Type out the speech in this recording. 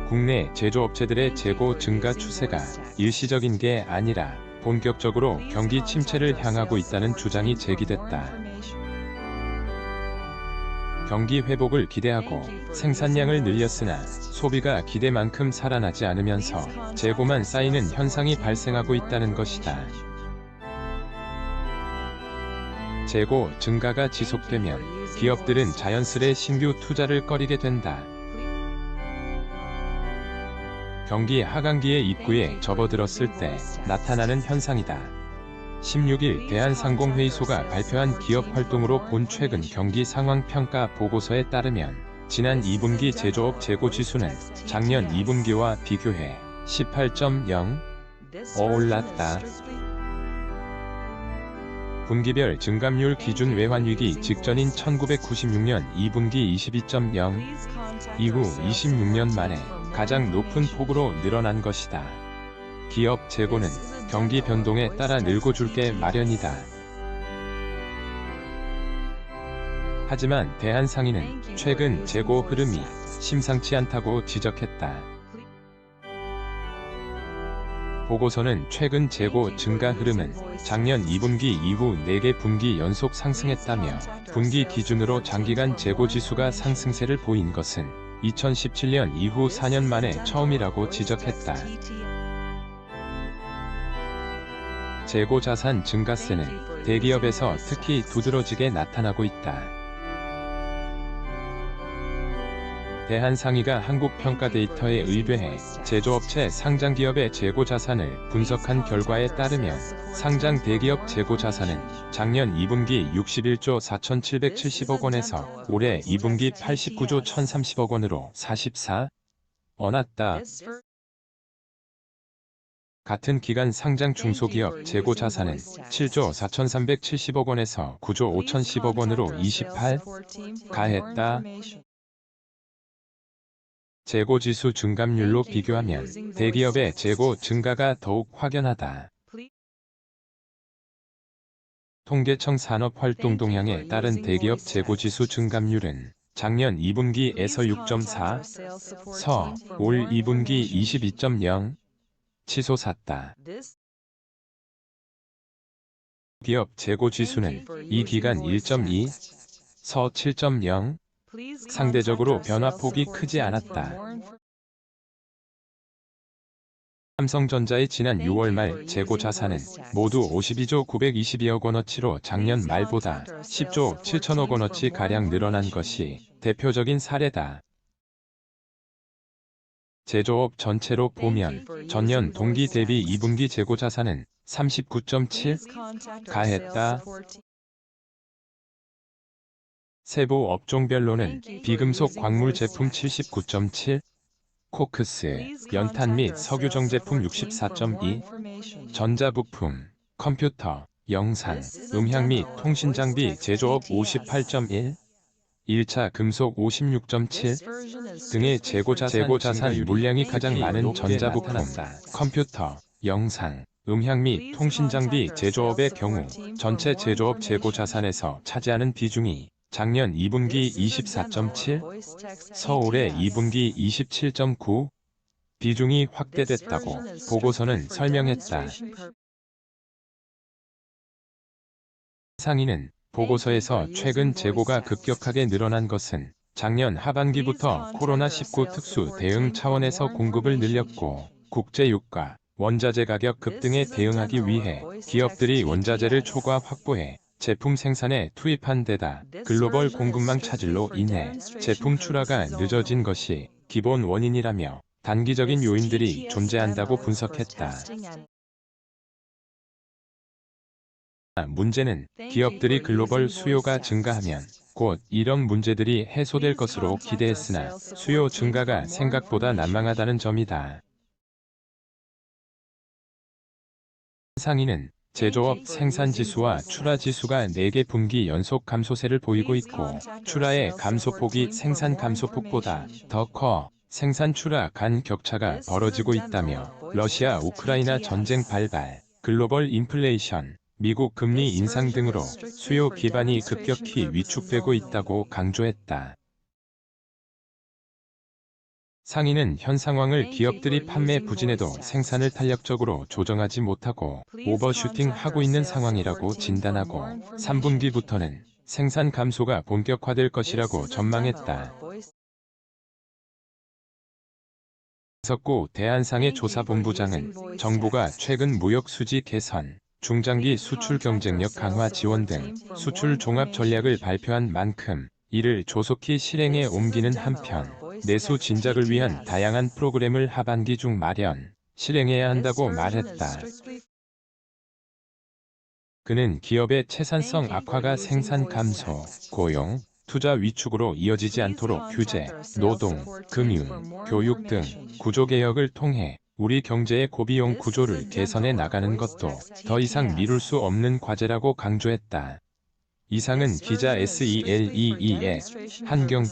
국내 제조업체들의 재고 증가 추세가 일시적인 게 아니라 본격적으로 경기 침체를 향하고 있다는 주장이 제기됐다. 경기 회복을 기대하고 생산량을 늘렸으나 소비가 기대만큼 살아나지 않으면서 재고만 쌓이는 현상이 발생하고 있다는 것이다. 재고 증가가 지속되면 기업들은 자연스레 신규 투자를 꺼리게 된다. 경기 하강기의 입구에 접어들었을 때 나타나는 현상이다. 16일 대한상공회의소가 발표한 기업 활동으로 본 최근 경기 상황 평가 보고서에 따르면 지난 2분기 제조업 재고지수는 작년 2분기와 비교해 18.0 올랐다. 분기별 증감률 기준 외환위기 직전인 1996년 2분기 22.0 이후 26년 만에 가장 높은 폭으로 늘어난 것이다. 기업 재고는 경기 변동에 따라 늘고 줄 게 마련이다. 하지만 대한상인은 최근 재고 흐름이 심상치 않다고 지적했다. 보고서는 최근 재고 증가 흐름은 작년 2분기 이후 4개 분기 연속 상승했다며 분기 기준으로 장기간 재고 지수가 상승세를 보인 것은 2017년 이후 4년 만에 처음이라고 지적했다. 재고 자산 증가세는 대기업에서 특히 두드러지게 나타나고 있다. 대한상의가 한국평가데이터에 의뢰해 제조업체 상장기업의 재고자산을 분석한 결과에 따르면 상장 대기업 재고자산은 작년 2분기 61조 4,770억 원에서 올해 2분기 89조 1,030억 원으로 44% 원났다. 같은 기간 상장 중소기업 재고자산은 7조 4,370억 원에서 9조 5,010억 원으로 28% 가했다. 재고지수 증감률로 비교하면 대기업의 재고 증가가 더욱 확연하다. 통계청 산업활동 동향에 따른 대기업 재고지수 증감률은 작년 2분기에서 6.4서 올 2분기 22.0 치솟았다. 기업 재고지수는 이 기간 1.2서 7.0 상대적으로 변화폭이 크지 않았다. 삼성전자의 지난 6월 말 재고 자산은 모두 52조 922억 원어치로 작년 말보다 10조 7천억 원어치 가량 늘어난 것이 대표적인 사례다. 제조업 전체로 보면 전년 동기 대비 2분기 재고 자산은 39.7 가했다. 세부 업종별로는 비금속 광물 제품 79.7, 코크스, 연탄 및 석유정 제품 64.2, 전자부품, 컴퓨터, 영상, 음향 및 통신장비 제조업 58.1, 1차 금속 56.7 등의 재고자산 물량이 가장 많은 전자부품, 컴퓨터, 영상, 음향 및 통신장비 제조업의 경우 전체 제조업 재고자산에서 차지하는 비중이 작년 2분기 24.7, 서울의 2분기 27.9 비중이 확대됐다고 보고서는 설명했다. 상인은 보고서에서 최근 재고가 급격하게 늘어난 것은 작년 하반기부터 코로나19 특수 대응 차원에서 공급을 늘렸고 국제유가, 원자재 가격 급등에 대응하기 위해 기업들이 원자재를 초과 확보해 제품 생산에 투입한 데다 글로벌 공급망 차질로 인해 제품 출하가 늦어진 것이 기본 원인이라며 단기적인 요인들이 존재한다고 분석했다. 문제는 기업들이 글로벌 수요가 증가하면 곧 이런 문제들이 해소될 것으로 기대했으나 수요 증가가 생각보다 난망하다는 점이다. 상인은 제조업 생산지수와 출하지수가 4개 분기 연속 감소세를 보이고 있고 출하의 감소폭이 생산 감소폭보다 더 커 생산 출하 간 격차가 벌어지고 있다며 러시아 우크라이나 전쟁 발발, 글로벌 인플레이션, 미국 금리 인상 등으로 수요 기반이 급격히 위축되고 있다고 강조했다. 상인은 현 상황을 기업들이 판매 부진에도 생산을 탄력적으로 조정하지 못하고 오버슈팅하고 있는 상황이라고 진단하고 3분기부터는 생산 감소가 본격화될 것이라고 전망했다. 석구 대한상해조사본부장은 정부가 최근 무역 수지 개선, 중장기 수출 경쟁력 강화 지원 등 수출 종합 전략을 발표한 만큼 이를 조속히 실행에 옮기는 한편 내수 진작을 위한 다양한 프로그램을 하반기 중 마련, 실행해야 한다고 말했다. 그는 기업의 채산성 악화가 생산 감소, 고용, 투자 위축으로 이어지지 않도록 규제, 노동, 금융, 교육 등 구조개혁을 통해 우리 경제의 고비용 구조를 개선해 나가는 것도 더 이상 미룰 수 없는 과제라고 강조했다. 이상은 기자 SELEE의 한경.